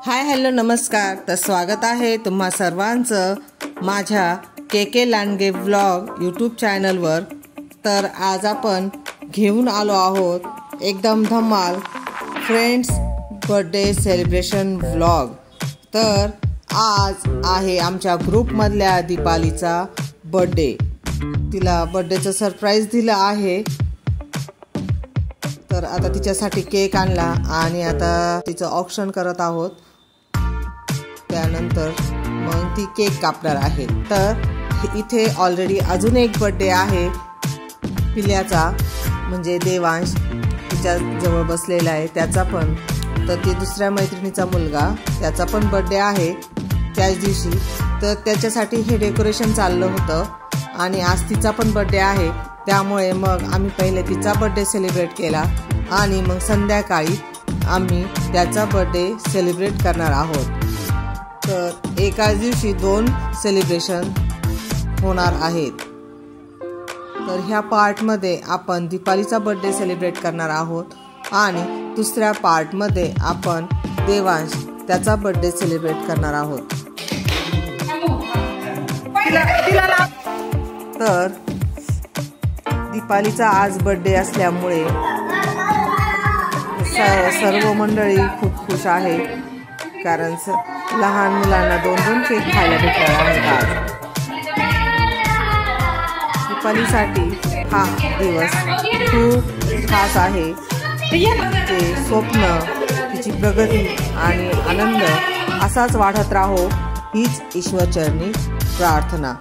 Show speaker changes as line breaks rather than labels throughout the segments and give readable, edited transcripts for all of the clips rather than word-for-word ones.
Hi hello नमस्कार। तर स्वागत आहे तुम्हा सर्वांचं माझ्या के लांडगे व्लॉग यूट्यूब चॅनलवर। तर आज आपण घेऊन आलो आहोत एकदम धमाल फ्रेंड्स बर्थडे सेलिब्रेशन व्लॉग। तर आज आहे आमच्या ग्रुपमधल्या दीपालीचा बर्थडे। तिला बर्थडेचं सरप्राईज दिलं आहे। तर आता तिच्यासाठी केक आणला आणि आता तिचं ऑक्शन करत आहोत। त्यानंतर मग ती केक कापणार आहे। तर इथे ऑलरेडी अजून एक बर्थडे आहे पिल्याचा, म्हणजे देवांश तिच्या जवळ बसलेला आहे त्याचा पण। तर ती दुसऱ्या मैत्रिणीचा मुलगा त्याचा पण बर्थडे आहे त्याच दिवशी। तर त्याच्यासाठी हे डेकोरेशन चाललं होतं आणि आज तिचा पण बर्थडे आहे। त्यामुळे मग आम्ही पहिले तिचा बर्थडे सेलिब्रेट केला आणि मग संध्याकाळी आम्ही त्याचा बर्थडे सेलिब्रेट करणार आहोत। तर एकाच दिवशी 2 सेलिब्रेशन होणार आहेत। तर ह्या पार्टमध्ये आपण दीपालीचा बर्थडे सेलिब्रेट करणार आहोत आणि दुसऱ्या पार्टमध्ये आपण देवांश त्याचा बर्थडे सेलिब्रेट करणार आहोत। तर दीपालीचा आज बर्थडे असल्यामुळे सर्व मंडळी खूप खुश आहे, कारण लहान मुलांना 2-2 केक खायला भेटणार आहेत आज। दीपालीसाठी हा दिवस खूप खास आहे। ते स्वप्न, तिची प्रगती आणि आनंद असाच वाढत राहो हीच ईश्वरचरणी प्रार्थना।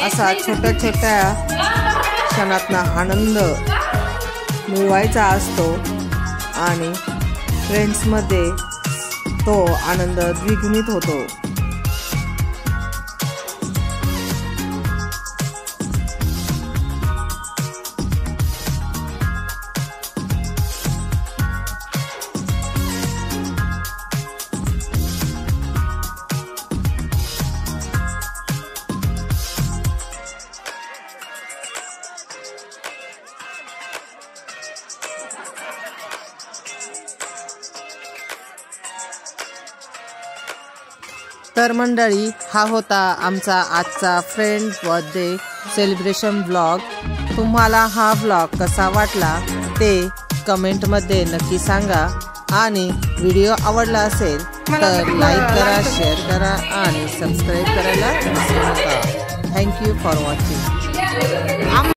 असा छोट्या छोट्या क्षणातला आनंद मिळवायचा असतो आणि फ्रेंड्समध्ये तो आनंद द्विगुणित होतो। तर मंडळी, हा होता आमचा आजचा फ्रेंड बर्थडे सेलिब्रेशन व्लॉग। तुम्हाला हा व्लॉग कसा वाटला ते कमेंटमध्ये नक्की सांगा आणि व्हिडिओ आवडला असेल तर लाईक करा, शेअर करा आणि सबस्क्राईब करायला विसरू नका। Thank you for watching.